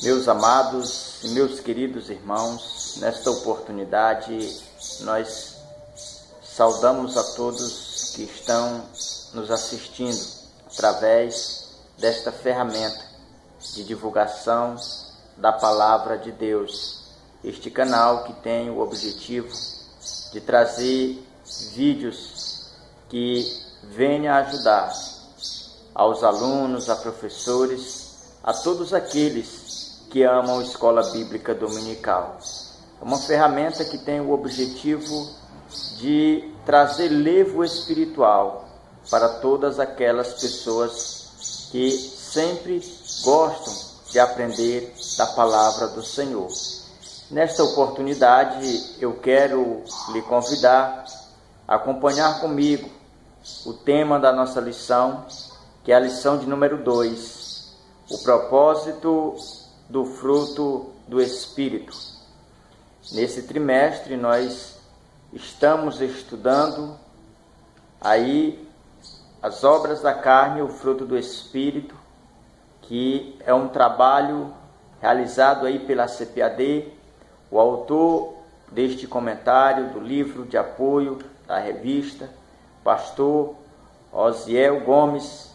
Meus amados e meus queridos irmãos, nesta oportunidade nós saudamos a todos que estão nos assistindo através desta ferramenta de divulgação da Palavra de Deus. Este canal que tem o objetivo de trazer vídeos que venham ajudar aos alunos, a professores, a todos aqueles que amam a Escola Bíblica Dominical. É uma ferramenta que tem o objetivo de trazer levo espiritual para todas aquelas pessoas que sempre gostam de aprender da Palavra do Senhor. Nesta oportunidade, eu quero lhe convidar a acompanhar comigo o tema da nossa lição, que é a lição de número 2, o propósito do fruto do Espírito. Nesse trimestre nós estamos estudando aí as obras da carne, o fruto do Espírito, que é um trabalho realizado aí pela CPAD. O autor deste comentário do livro de apoio da revista, pastor Osiel Gomes,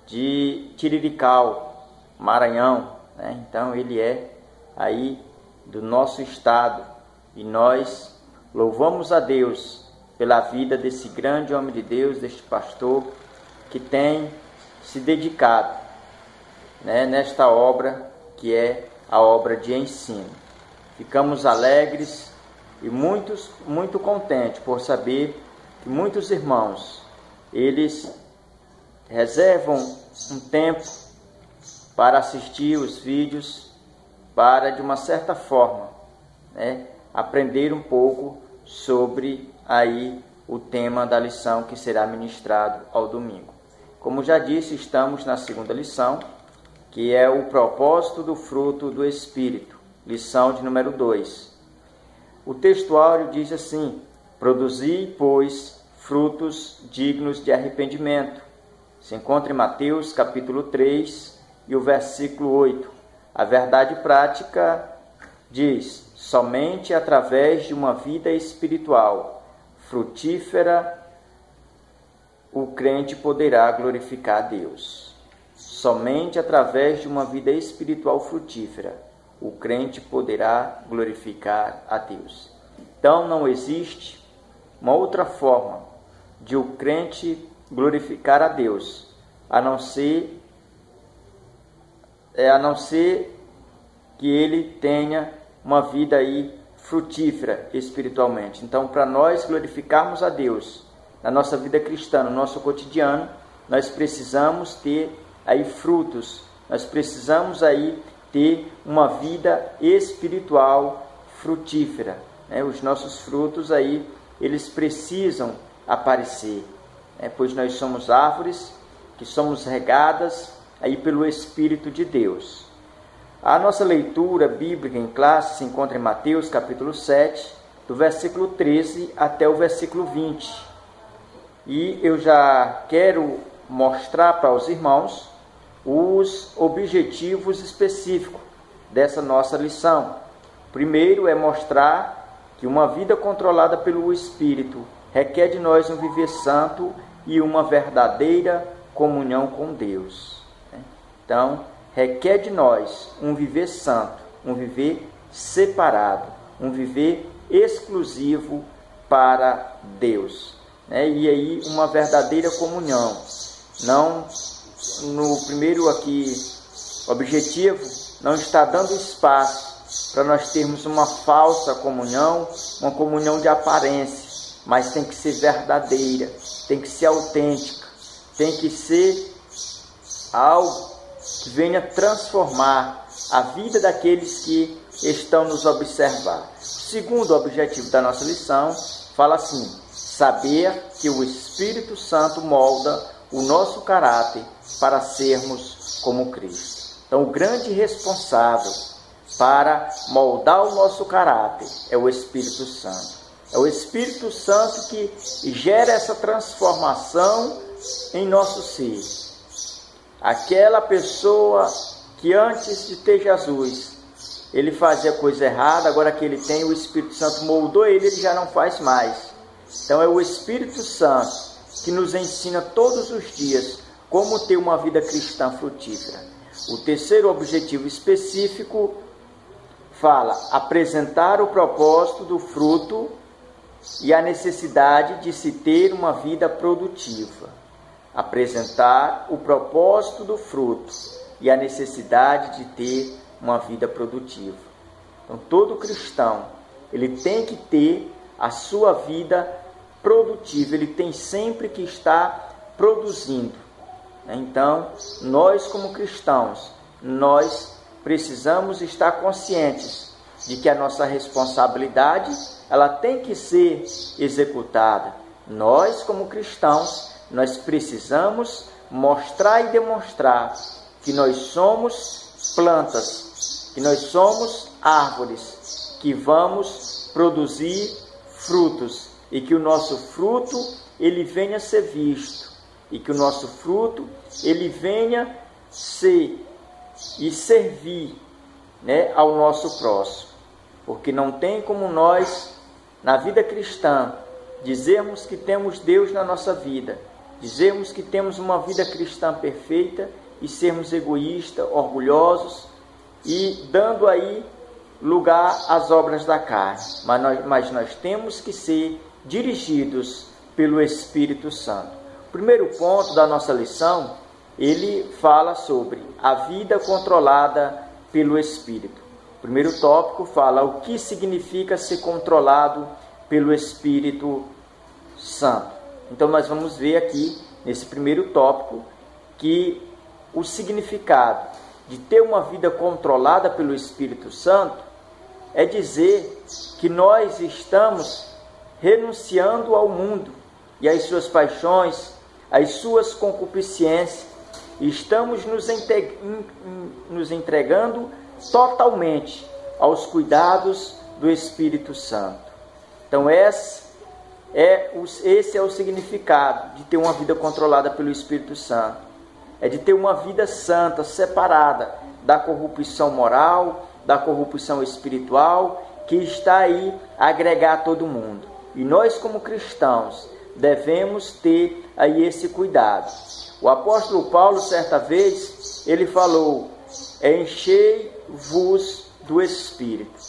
de Tirirical, Maranhão. Então ele é aí do nosso estado e nós louvamos a Deus pela vida desse grande homem de Deus, deste pastor que tem se dedicado nesta obra que é a obra de ensino. Ficamos alegres e muito contentes por saber que muitos irmãos, eles reservam um tempo para assistir os vídeos, para de uma certa forma aprender um pouco sobre aí o tema da lição que será ministrado ao domingo. Como já disse, estamos na segunda lição, que é o propósito do fruto do Espírito, lição de número 2. O textuário diz assim: produzi, pois, frutos dignos de arrependimento. Se encontra em Mateus capítulo 3, e o versículo 8. A verdade prática diz: somente através de uma vida espiritual frutífera o crente poderá glorificar a Deus. Somente através de uma vida espiritual frutífera o crente poderá glorificar a Deus. Então não existe uma outra forma de o crente glorificar a Deus, a não ser que ele tenha uma vida aí frutífera espiritualmente. Então, para nós glorificarmos a Deus na nossa vida cristã, no nosso cotidiano, nós precisamos ter aí frutos, nós precisamos aí ter uma vida espiritual frutífera. Os nossos frutos aí, eles precisam aparecer, pois nós somos árvores que somos regadas aí pelo Espírito de Deus. A nossa leitura bíblica em classe se encontra em Mateus capítulo 7, do versículo 13 até o versículo 20. E eu já quero mostrar para os irmãos os objetivos específicos dessa nossa lição. Primeiro é mostrar que uma vida controlada pelo Espírito requer de nós um viver santo e uma verdadeira comunhão com Deus. Então, requer de nós um viver santo, um viver separado, um viver exclusivo para Deus. E aí uma verdadeira comunhão. Não, no primeiro aqui objetivo, não está dando espaço para nós termos uma falsa comunhão, uma comunhão de aparência, mas tem que ser verdadeira, tem que ser autêntica, tem que ser algo que venha transformar a vida daqueles que estão nos observar. O segundo objetivo da nossa lição fala assim: saber que o Espírito Santo molda o nosso caráter para sermos como Cristo. Então, o grande responsável para moldar o nosso caráter é o Espírito Santo. É o Espírito Santo que gera essa transformação em nosso ser. Aquela pessoa que antes de ter Jesus, ele fazia coisa errada, agora que ele tem, o Espírito Santo moldou ele já não faz mais. Então é o Espírito Santo que nos ensina todos os dias como ter uma vida cristã frutífera. O terceiro objetivo específico fala apresentar o propósito do fruto e a necessidade de se ter uma vida produtiva. Apresentar o propósito do fruto e a necessidade de ter uma vida produtiva. Então, todo cristão, ele tem que ter a sua vida produtiva, ele tem sempre que estar produzindo. Então, nós como cristãos, nós precisamos estar conscientes de que a nossa responsabilidade, ela tem que ser executada. Nós como cristãos, nós precisamos mostrar e demonstrar que nós somos plantas, que nós somos árvores, que vamos produzir frutos e que o nosso fruto ele venha a ser visto e que o nosso fruto ele venha ser e servir, ao nosso próximo, porque não tem como nós na vida cristã dizermos que temos Deus na nossa vida, dizermos que temos uma vida cristã perfeita e sermos egoístas, orgulhosos e dando aí lugar às obras da carne. Mas nós temos que ser dirigidos pelo Espírito Santo. O primeiro ponto da nossa lição, ele fala sobre a vida controlada pelo Espírito. O primeiro tópico fala o que significa ser controlado pelo Espírito Santo. Então nós vamos ver aqui, nesse primeiro tópico, que o significado de ter uma vida controlada pelo Espírito Santo é dizer que nós estamos renunciando ao mundo e às suas paixões, às suas concupiscências, e estamos nos entregando totalmente aos cuidados do Espírito Santo. Então esse é o significado de ter uma vida controlada pelo Espírito Santo. É de ter uma vida santa, separada da corrupção moral, da corrupção espiritual, que está aí a agregar todo mundo. E nós como cristãos devemos ter aí esse cuidado. O apóstolo Paulo, certa vez, ele falou, enchei-vos do Espírito.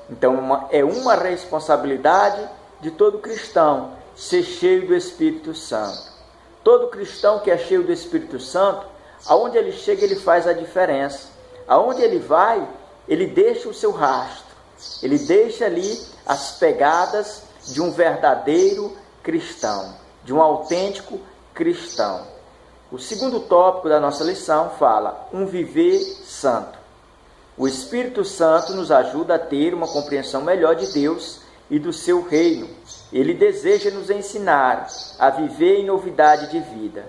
Então é uma responsabilidade de todo cristão ser cheio do Espírito Santo. Todo cristão que é cheio do Espírito Santo, aonde ele chega, ele faz a diferença. Aonde ele vai, ele deixa o seu rastro. Ele deixa ali as pegadas de um verdadeiro cristão, de um autêntico cristão. O segundo tópico da nossa lição fala um viver santo. O Espírito Santo nos ajuda a ter uma compreensão melhor de Deus e do seu reino. Ele deseja nos ensinar a viver em novidade de vida.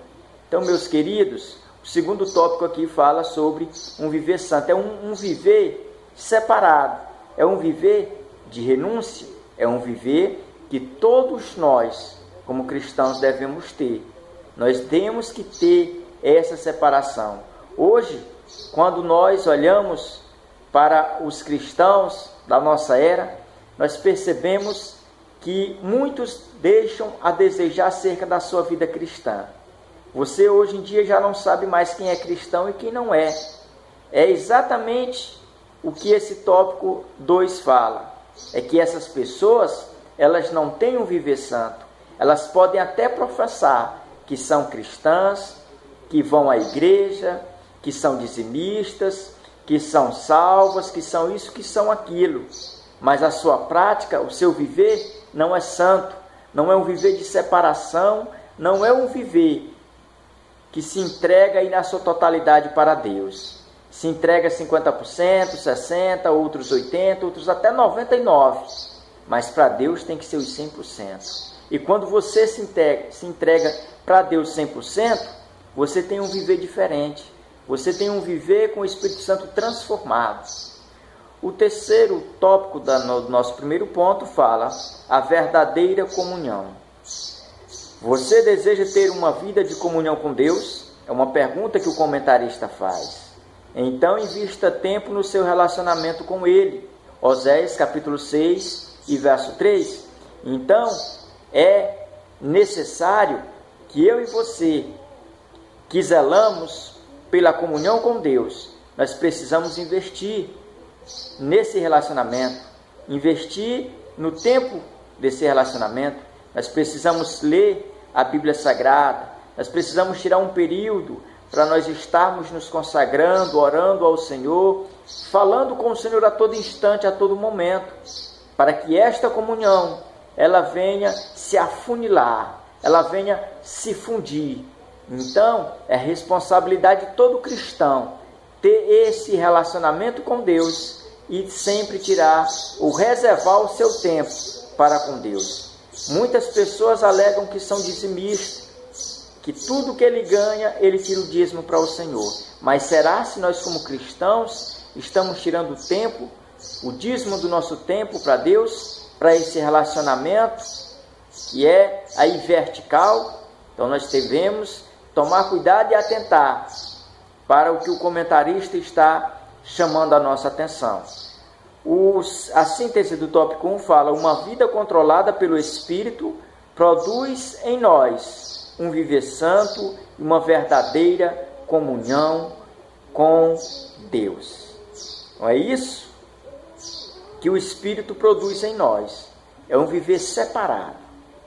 Então, meus queridos, o segundo tópico aqui fala sobre um viver santo. É um viver separado, é um viver de renúncia, é um viver que todos nós, como cristãos, devemos ter. Nós temos que ter essa separação. Hoje, quando nós olhamos para os cristãos da nossa era, nós percebemos que muitos deixam a desejar acerca da sua vida cristã. Você hoje em dia já não sabe mais quem é cristão e quem não é. É exatamente o que esse tópico 2 fala. É que essas pessoas, elas não têm um viver santo. Elas podem até professar que são cristãs, que vão à igreja, que são dizimistas, que são salvas, que são isso, que são aquilo. Mas a sua prática, o seu viver não é santo, não é um viver de separação, não é um viver que se entrega aí na sua totalidade para Deus. Se entrega 50%, 60%, outros 80%, outros até 99%. Mas para Deus tem que ser os 100%. E quando você se entrega para Deus 100%, você tem um viver diferente. Você tem um viver com o Espírito Santo transformado. O terceiro tópico do nosso primeiro ponto fala a verdadeira comunhão. Você deseja ter uma vida de comunhão com Deus? É uma pergunta que o comentarista faz. Então invista tempo no seu relacionamento com Ele. Oséias capítulo 6 e verso 3. Então é necessário que eu e você, que zelamos pela comunhão com Deus, nós precisamos investir nesse relacionamento, investir no tempo desse relacionamento. Nós precisamos ler a Bíblia Sagrada, nós precisamos tirar um período para nós estarmos nos consagrando, orando ao Senhor, falando com o Senhor a todo instante, a todo momento, para que esta comunhão, ela venha se afunilar, ela venha se fundir. Então, é responsabilidade de todo cristão ter esse relacionamento com Deus e sempre reservar o seu tempo para com Deus. Muitas pessoas alegam que são dizimistas, que tudo que ele ganha, ele tira o dízimo para o Senhor. Mas será se nós, como cristãos, estamos tirando o tempo, o dízimo do nosso tempo para Deus, para esse relacionamento que é aí vertical? Então nós devemos tomar cuidado e atentar para o que o comentarista está chamando a nossa atenção. A síntese do tópico 1 fala: uma vida controlada pelo Espírito produz em nós um viver santo e uma verdadeira comunhão com Deus. Não é isso que o Espírito produz em nós? É um viver separado,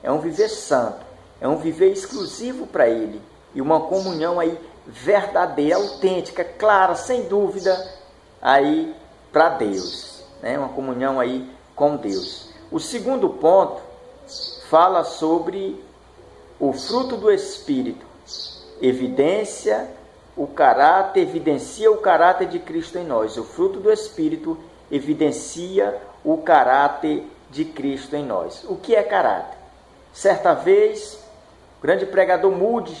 é um viver santo, é um viver exclusivo para Ele e uma comunhão aí verdadeira, autêntica, clara, sem dúvida, aí para Deus, né? Uma comunhão aí com Deus. O segundo ponto fala sobre o fruto do Espírito. Evidencia o caráter de Cristo em nós. O fruto do Espírito evidencia o caráter de Cristo em nós. O que é caráter? Certa vez, o grande pregador Moody,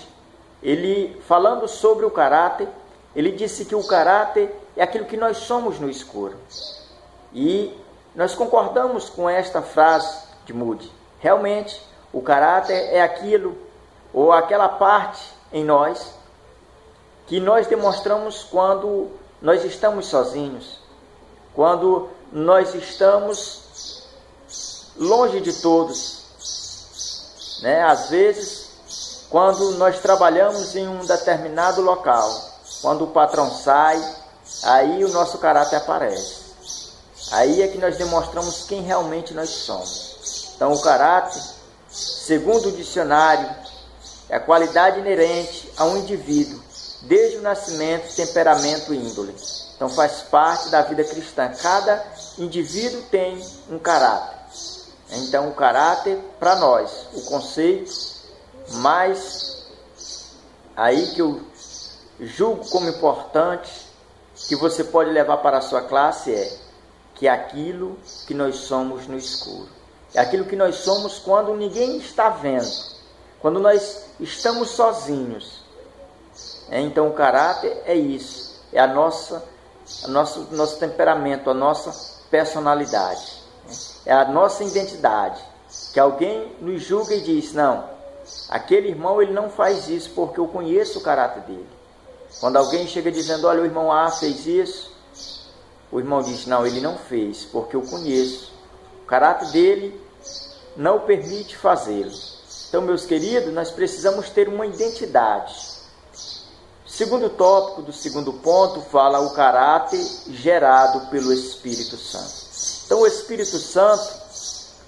ele falando sobre o caráter, ele disse que o caráter é aquilo que nós somos no escuro. E nós concordamos com esta frase de Moody. Realmente, o caráter é aquilo, ou aquela parte em nós, que nós demonstramos quando nós estamos sozinhos, quando nós estamos longe de todos, né? Às vezes, quando nós trabalhamos em um determinado local, quando o patrão sai, aí o nosso caráter aparece. Aí é que nós demonstramos quem realmente nós somos. Então, o caráter, segundo o dicionário, é a qualidade inerente a um indivíduo, desde o nascimento, temperamento e índole. Então faz parte da vida cristã. Cada indivíduo tem um caráter. Então o caráter, para nós, o conceito mais aí que eu julgo como importante, que você pode levar para a sua classe, é que é aquilo que nós somos no escuro. É aquilo que nós somos quando ninguém está vendo, quando nós estamos sozinhos. Então o caráter é isso, é nosso temperamento, a nossa personalidade, é a nossa identidade. Que alguém nos julga e diz: não, aquele irmão ele não faz isso porque eu conheço o caráter dele. Quando alguém chega dizendo: olha, o irmão A fez isso, o irmão diz: não, ele não fez porque eu conheço. O caráter dele não permite fazê-lo. Então, meus queridos, nós precisamos ter uma identidade. O segundo tópico do segundo ponto fala o caráter gerado pelo Espírito Santo. Então, o Espírito Santo,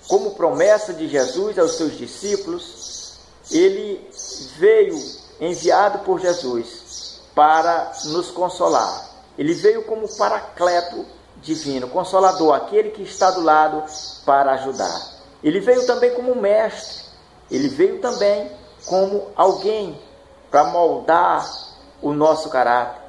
como promessa de Jesus aos seus discípulos, ele veio enviado por Jesus para nos consolar. Ele veio como paracleto divino, consolador, aquele que está do lado para ajudar. Ele veio também como mestre, ele veio também como alguém para moldar o nosso caráter,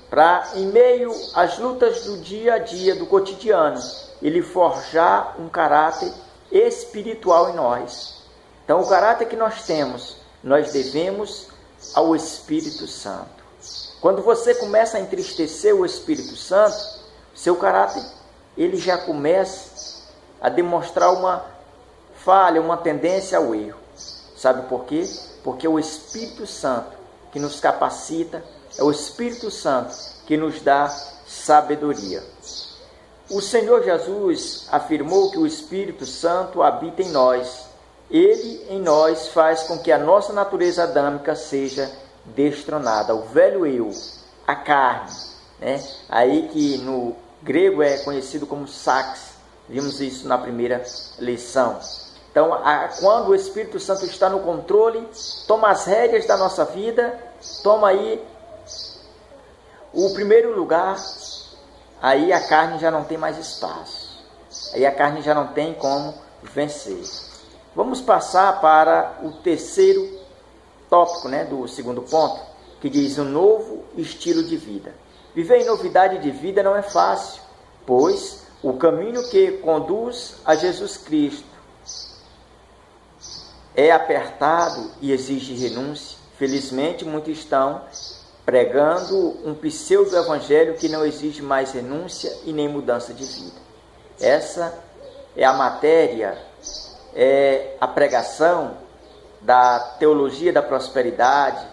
para, em meio às lutas do dia a dia, do cotidiano, ele forjar um caráter espiritual em nós. Então, o caráter que nós temos, nós devemos ao Espírito Santo. Quando você começa a entristecer o Espírito Santo, seu caráter ele já começa a demonstrar uma falha, uma tendência ao erro. Sabe por quê? Porque é o Espírito Santo que nos capacita, é o Espírito Santo que nos dá sabedoria. O Senhor Jesus afirmou que o Espírito Santo habita em nós. Ele em nós faz com que a nossa natureza adâmica seja destronada. O velho eu, a carne, né? Aí que no grego é conhecido como sarx. Vimos isso na primeira lição. Então, quando o Espírito Santo está no controle, toma as rédeas da nossa vida, toma aí o primeiro lugar, aí a carne já não tem mais espaço. Aí a carne já não tem como vencer. Vamos passar para o terceiro tópico, né, do segundo ponto, que diz um novo estilo de vida. Viver em novidade de vida não é fácil, pois o caminho que conduz a Jesus Cristo é apertado e exige renúncia. Felizmente, muitos estão pregando um pseudo-evangelho que não exige mais renúncia e nem mudança de vida. Essa é a matéria, é a pregação da teologia da prosperidade,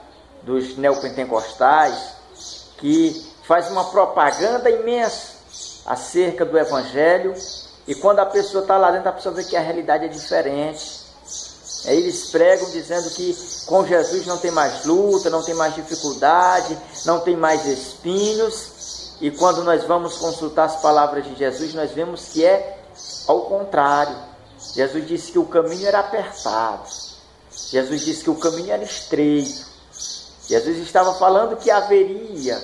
dos neopentecostais, que faz uma propaganda imensa acerca do evangelho, e quando a pessoa está lá dentro, a pessoa vê que a realidade é diferente. Eles pregam dizendo que com Jesus não tem mais luta, não tem mais dificuldade, não tem mais espinhos. E quando nós vamos consultar as palavras de Jesus, nós vemos que é ao contrário. Jesus disse que o caminho era apertado. Jesus disse que o caminho era estreito. Jesus estava falando que haveria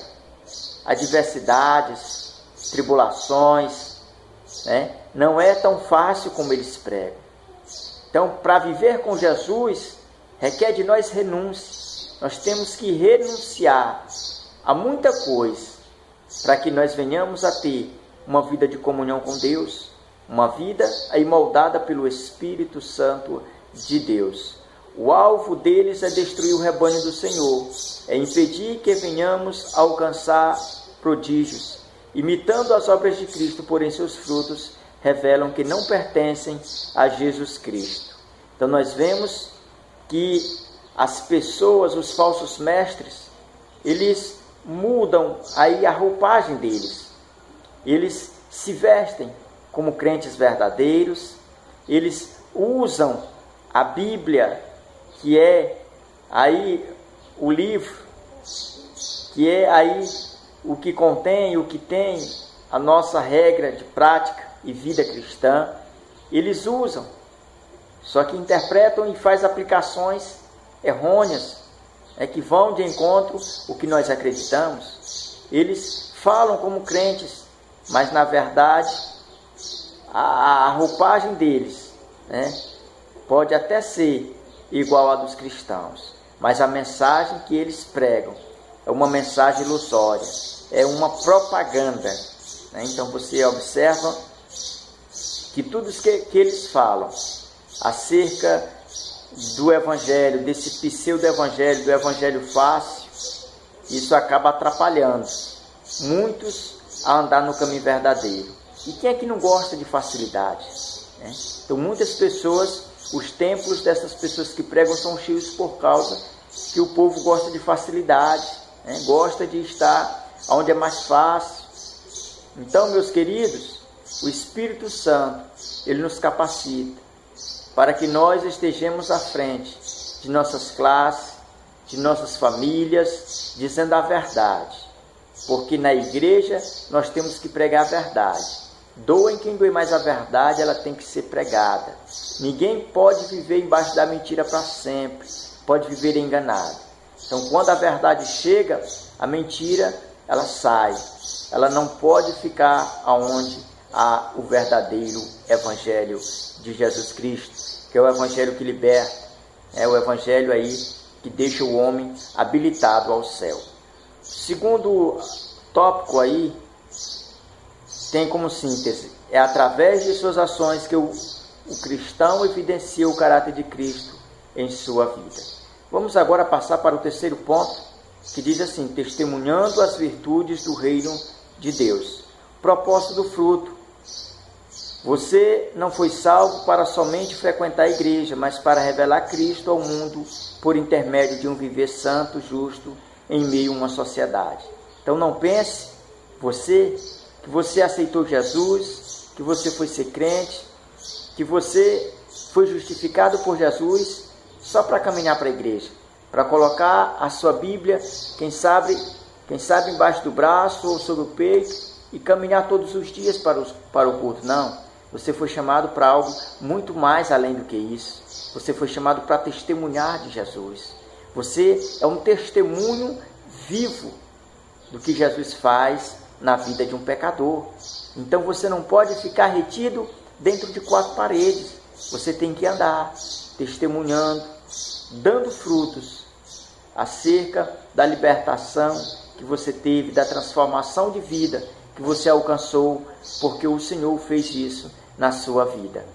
adversidades, tribulações, né? Não é tão fácil como eles pregam. Então, para viver com Jesus, requer de nós renúncia. Nós temos que renunciar a muita coisa para que nós venhamos a ter uma vida de comunhão com Deus, uma vida aí moldada pelo Espírito Santo de Deus. O alvo deles é destruir o rebanho do Senhor, é impedir que venhamos a alcançar prodígios. Imitando as obras de Cristo, porém seus frutos revelam que não pertencem a Jesus Cristo. Então nós vemos que as pessoas, os falsos mestres, eles mudam aí a roupagem deles. Eles se vestem como crentes verdadeiros, eles usam a Bíblia, que é aí o livro, que é aí o que contém, o que tem a nossa regra de prática e vida cristã. Eles usam, só que interpretam e fazem aplicações errôneas, que vão de encontro ao que nós acreditamos. Eles falam como crentes, mas na verdade a roupagem deles, pode até ser igual à dos cristãos, mas a mensagem que eles pregam é uma mensagem ilusória, é uma propaganda. Então você observa que tudo que eles falam acerca do evangelho, desse pseudo-evangelho, do evangelho fácil, isso acaba atrapalhando muitos a andar no caminho verdadeiro. E quem é que não gosta de facilidade? Então muitas pessoas, os templos dessas pessoas que pregam são cheios por causa que o povo gosta de facilidade, gosta de estar onde é mais fácil. Então, meus queridos, o Espírito Santo, ele nos capacita para que nós estejamos à frente de nossas classes, de nossas famílias, dizendo a verdade. Porque na igreja nós temos que pregar a verdade. Doem quem doer, mais a verdade, ela tem que ser pregada. Ninguém pode viver embaixo da mentira para sempre, pode viver enganado. Então, quando a verdade chega, a mentira, ela sai. Ela não pode ficar aonde há o verdadeiro evangelho de Jesus Cristo, que é o evangelho que liberta, é o evangelho aí que deixa o homem habilitado ao céu. Segundo tópico aí, tem como síntese, é através de suas ações que o cristão evidencia o caráter de Cristo em sua vida. Vamos agora passar para o terceiro ponto, que diz assim: testemunhando as virtudes do reino de Deus. Propósito do fruto. Você não foi salvo para somente frequentar a igreja, mas para revelar Cristo ao mundo por intermédio de um viver santo, justo, em meio a uma sociedade. Então não pense que você aceitou Jesus, que você foi ser crente, que você foi justificado por Jesus só para caminhar para a igreja, para colocar a sua Bíblia, quem sabe embaixo do braço ou sobre o peito e caminhar todos os dias para o culto. Não, você foi chamado para algo muito mais além do que isso. Você foi chamado para testemunhar de Jesus. Você é um testemunho vivo do que Jesus faz na vida de um pecador. Então você não pode ficar retido dentro de 4 paredes. Você tem que andar testemunhando, dando frutos acerca da libertação que você teve, da transformação de vida que você alcançou, porque o Senhor fez isso na sua vida.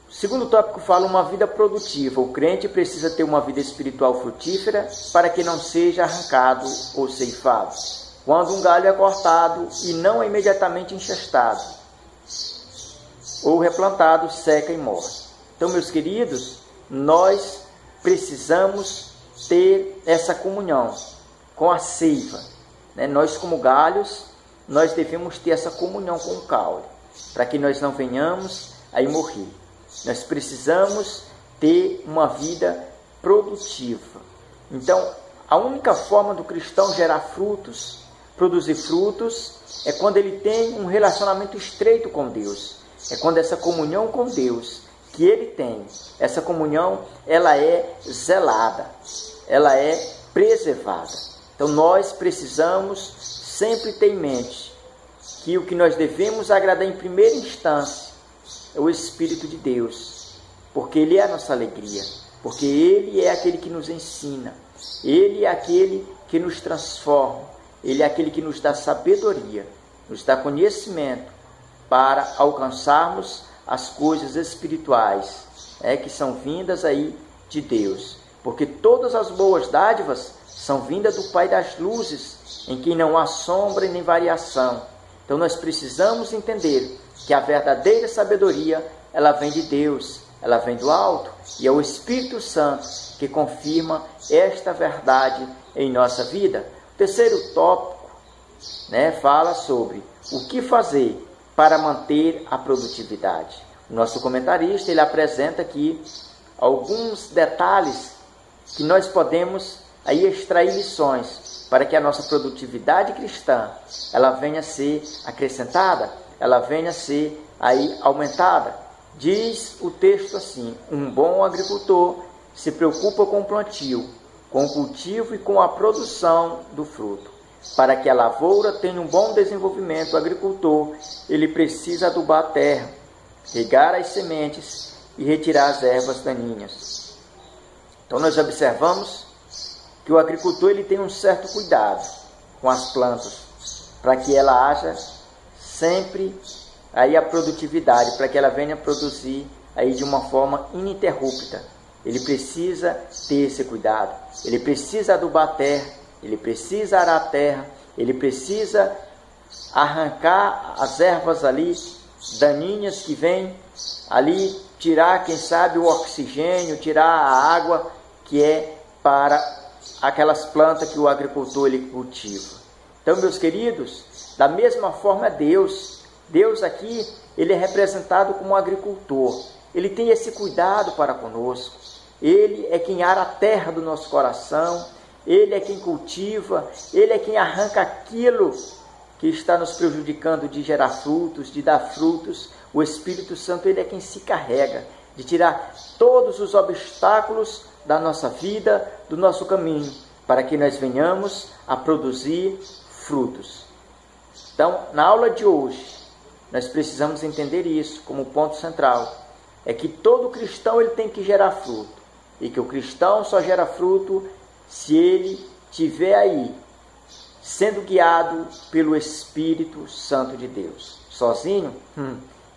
O segundo tópico fala uma vida produtiva. O crente precisa ter uma vida espiritual frutífera para que não seja arrancado ou ceifado. Quando um galho é cortado e não é imediatamente enxestado ou replantado, seca e morre. Então, meus queridos, nós precisamos ter essa comunhão com a seiva, né? Nós, como galhos, nós devemos ter essa comunhão com o caule, para que nós não venhamos a morrer. Nós precisamos ter uma vida produtiva. Então, a única forma do cristão gerar frutos, produzir frutos, é quando ele tem um relacionamento estreito com Deus. É quando essa comunhão com Deus que ele tem, essa comunhão, ela é zelada, ela é preservada. Então nós precisamos sempre ter em mente que o que nós devemos agradar em primeira instância é o Espírito de Deus, porque Ele é a nossa alegria, porque Ele é aquele que nos ensina, Ele é aquele que nos transforma, Ele é aquele que nos dá sabedoria, nos dá conhecimento para alcançarmos as coisas espirituais, que são vindas aí de Deus. Porque todas as boas dádivas são vindas do Pai das luzes, em quem não há sombra e nem variação. Então nós precisamos entender que a verdadeira sabedoria, ela vem de Deus, ela vem do alto, e é o Espírito Santo que confirma esta verdade em nossa vida. O terceiro tópico, fala sobre o que fazer para manter a produtividade. O nosso comentarista, ele apresenta aqui alguns detalhes que nós podemos aí extrair lições para que a nossa produtividade cristã, ela venha a ser acrescentada, ela venha a ser aí aumentada. Diz o texto assim: um bom agricultor se preocupa com o plantio, com o cultivo e com a produção do fruto. Para que a lavoura tenha um bom desenvolvimento, o agricultor, ele precisa adubar a terra, regar as sementes e retirar as ervas daninhas. Então nós observamos que o agricultor, ele tem um certo cuidado com as plantas, para que ela haja sempre aí a produtividade, para que ela venha produzir aí de uma forma ininterrupta. Ele precisa ter esse cuidado, ele precisa adubar a terra, ele precisa arar a terra, ele precisa arrancar as ervas ali daninhas que vêm ali, tirar, quem sabe, o oxigênio, tirar a água que é para aquelas plantas que o agricultor ele cultiva. Então, meus queridos, da mesma forma Deus aqui, ele é representado como um agricultor. Ele tem esse cuidado para conosco. Ele é quem ara a terra do nosso coração, Ele é quem cultiva, Ele é quem arranca aquilo que está nos prejudicando de gerar frutos, de dar frutos. O Espírito Santo, ele é quem se carrega de tirar todos os obstáculos da nossa vida, do nosso caminho, para que nós venhamos a produzir frutos. Então, na aula de hoje, nós precisamos entender isso como ponto central. É que todo cristão ele tem que gerar fruto. E que o cristão só gera fruto se ele estiver aí, sendo guiado pelo Espírito Santo de Deus. Sozinho,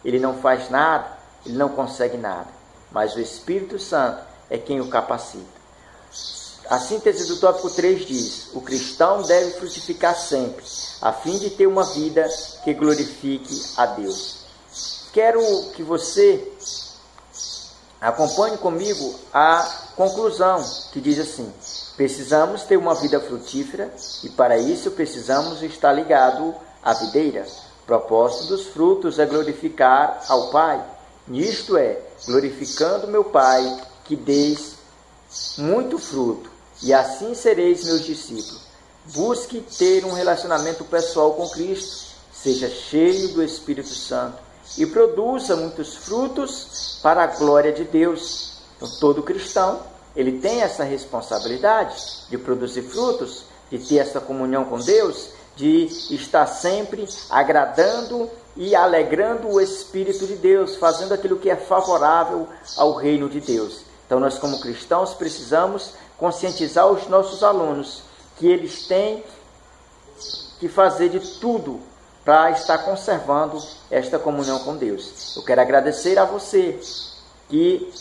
ele não faz nada, ele não consegue nada. Mas o Espírito Santo é quem o capacita. A síntese do tópico 3 diz: o cristão deve frutificar sempre, a fim de ter uma vida que glorifique a Deus. Quero que você acompanhe comigo a conclusão, que diz assim: Precisamos ter uma vida frutífera e para isso precisamos estar ligado à videira. O propósito dos frutos é glorificar ao Pai. Nisto é, glorificando meu Pai, que deis muito fruto, e assim sereis meus discípulos. Busque ter um relacionamento pessoal com Cristo, seja cheio do Espírito Santo e produza muitos frutos para a glória de Deus. Então, todo cristão, ele tem essa responsabilidade de produzir frutos, de ter essa comunhão com Deus, de estar sempre agradando e alegrando o Espírito de Deus, fazendo aquilo que é favorável ao reino de Deus. Então, nós como cristãos precisamos conscientizar os nossos alunos que eles têm que fazer de tudo para estar conservando esta comunhão com Deus. Eu quero agradecer a você que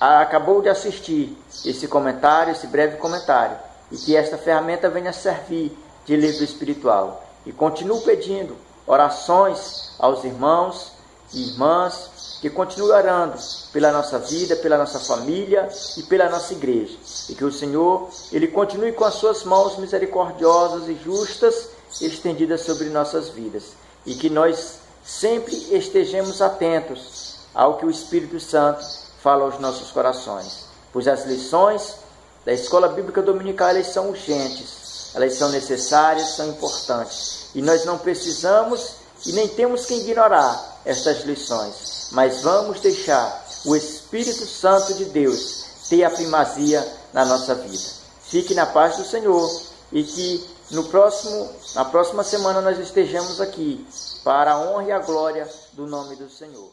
acabou de assistir esse comentário, esse breve comentário, e que esta ferramenta venha servir de livro espiritual. E continuo pedindo orações aos irmãos e irmãs que continuem orando pela nossa vida, pela nossa família e pela nossa igreja. E que o Senhor, Ele continue com as suas mãos misericordiosas e justas estendidas sobre nossas vidas. E que nós sempre estejamos atentos ao que o Espírito Santo fala aos nossos corações. Pois as lições da Escola Bíblica Dominical, elas são urgentes, elas são necessárias, são importantes. E nós não precisamos e nem temos que ignorar estas lições, mas vamos deixar o Espírito Santo de Deus ter a primazia na nossa vida. Fique na paz do Senhor e que na próxima semana nós estejamos aqui para a honra e a glória do nome do Senhor.